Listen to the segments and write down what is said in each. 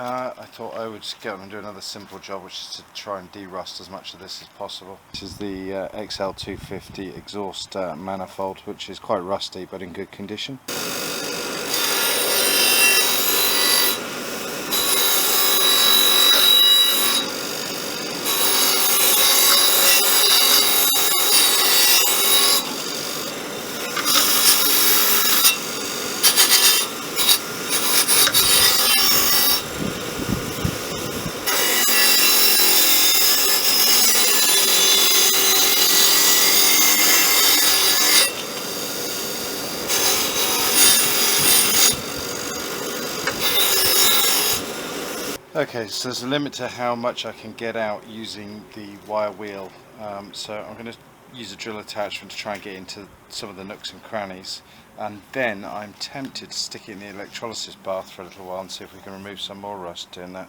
I thought I would just get on and do another simple job, which is to try and de-rust as much of this as possible. This is the XL250 exhaust manifold, which is quite rusty but in good condition. Okay, so there's a limit to how much I can get out using the wire wheel, so I'm going to use a drill attachment to try and get into some of the nooks and crannies, and then I'm tempted to stick it in the electrolysis bath for a little while and see if we can remove some more rust doing that.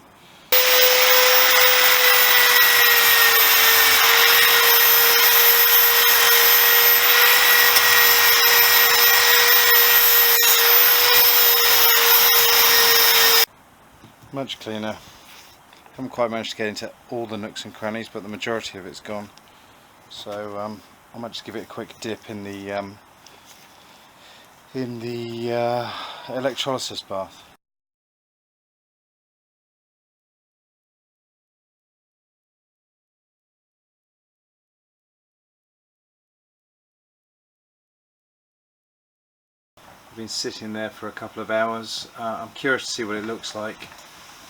Much cleaner. Haven't quite managed to get into all the nooks and crannies, but the majority of it's gone. So I might just give it a quick dip in the electrolysis bath. I've been sitting there for a couple of hours. I'm curious to see what it looks like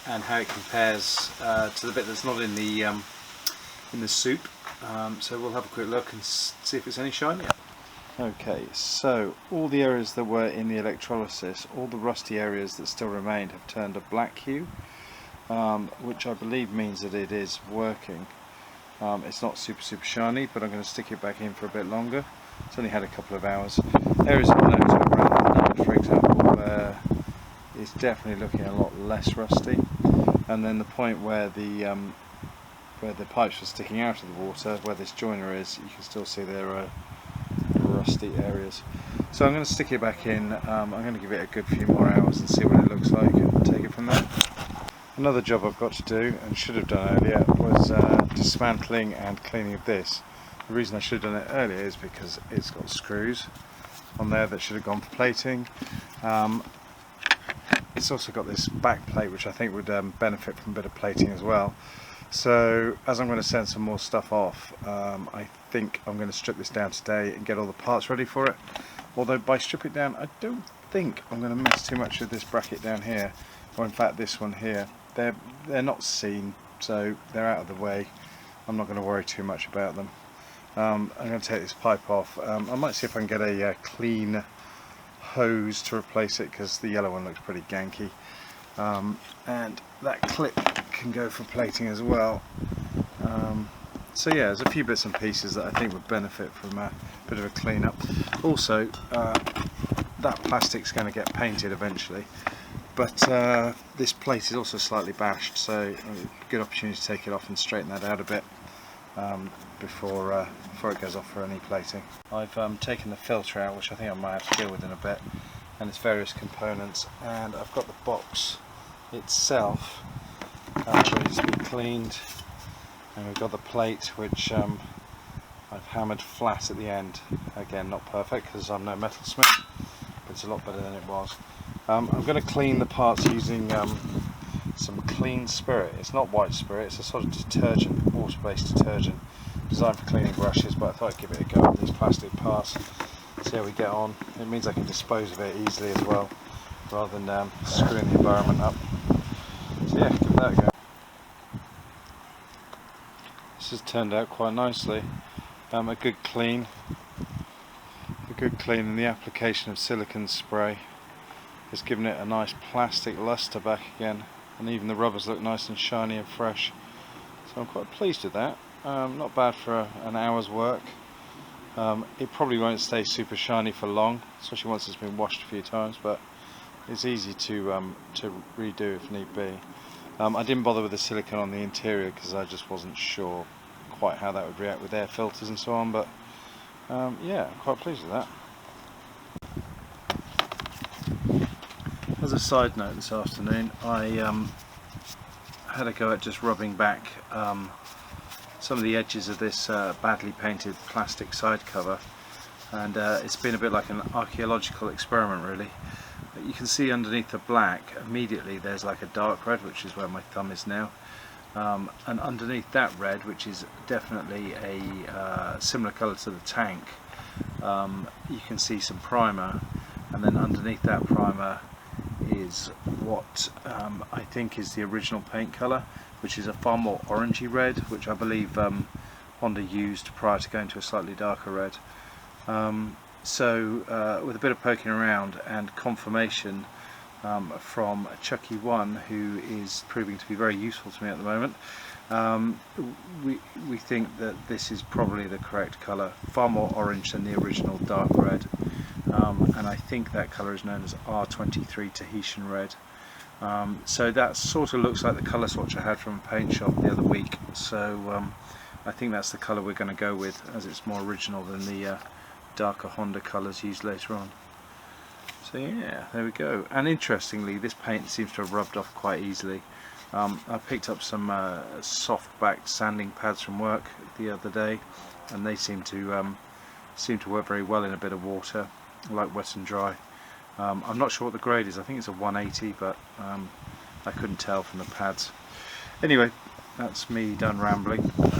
and how it compares to the bit that's not in the soup. So we'll have a quick look and see if it's any shinier. Okay, so all the areas that were in the electrolysis, all the rusty areas that still remained have turned a black hue, which I believe means that it is working. It's not super shiny, but I'm going to stick it back in for a bit longer. It's only had a couple of hours. Areas I've noticed around the nut, for example, where it's definitely looking a lot less rusty, and then the point where the pipes were sticking out of the water, where this joiner is, you can still see there are rusty areas. So I'm going to stick it back in. I'm going to give it a good few more hours and see what it looks like and take it from there. Another job I've got to do, and should have done earlier, was dismantling and cleaning of this. The reason I should have done it earlier is because it's got screws on there that should have gone for plating. It's also got this back plate, which I think would benefit from a bit of plating as well. So as I'm going to send some more stuff off, I think I'm going to strip this down today and get all the parts ready for it. Although by strip it down, I don't think I'm going to mess too much with this bracket down here, or in fact this one here. They're not seen, so they're out of the way. I'm not going to worry too much about them. I'm going to take this pipe off. I might see if I can get a clean hose to replace it, because the yellow one looks pretty ganky, and that clip can go for plating as well. So yeah, there's a few bits and pieces that I think would benefit from a bit of a clean up. Also, that plastic's going to get painted eventually, but this plate is also slightly bashed, so a good opportunity to take it off and straighten that out a bit before it goes off for any plating. I've taken the filter out, which I think I might have to deal with in a bit, and its various components, and I've got the box itself ready to be cleaned, and we've got the plate, which I've hammered flat at the end. Again, not perfect because I'm no metalsmith, but it's a lot better than it was. I'm going to clean the parts using some clean spirit. It's not white spirit, it's a sort of detergent, water-based detergent designed for cleaning brushes, but I thought I'd give it a go with these plastic parts, see how we get on. It means I can dispose of it easily as well, rather than screwing the environment up. So yeah, give that a go. This has turned out quite nicely. A good clean, and the application of silicone spray has given it a nice plastic luster back again, and even the rubbers look nice and shiny and fresh. So I'm quite pleased with that. Not bad for an hour's work. It probably won't stay super shiny for long, especially once it's been washed a few times, but it's easy to redo if need be. I didn't bother with the silicone on the interior because I just wasn't sure quite how that would react with air filters and so on, but yeah, I'm quite pleased with that. As a side note, this afternoon I had a go at just rubbing back some of the edges of this badly painted plastic side cover, and it's been a bit like an archaeological experiment really. You can see underneath the black immediately there's like a dark red, which is where my thumb is now, and underneath that red, which is definitely a similar colour to the tank, you can see some primer, and then underneath that primer is what I think is the original paint colour, which is a far more orangey red, which I believe Honda used prior to going to a slightly darker red. So with a bit of poking around and confirmation from Chucky1, who is proving to be very useful to me at the moment, we think that this is probably the correct colour, far more orange than the original dark red, and I think that colour is known as R23 Tahitian red. So that sort of looks like the colour swatch I had from a paint shop the other week, so I think that's the colour we're going to go with, as it's more original than the darker Honda colours used later on. So yeah, there we go. And interestingly, this paint seems to have rubbed off quite easily. I picked up some soft-backed sanding pads from work the other day, and they seem to work very well in a bit of water, like wet and dry. I'm not sure what the grade is. I think it's a 180, but I couldn't tell from the pads. Anyway, that's me done rambling.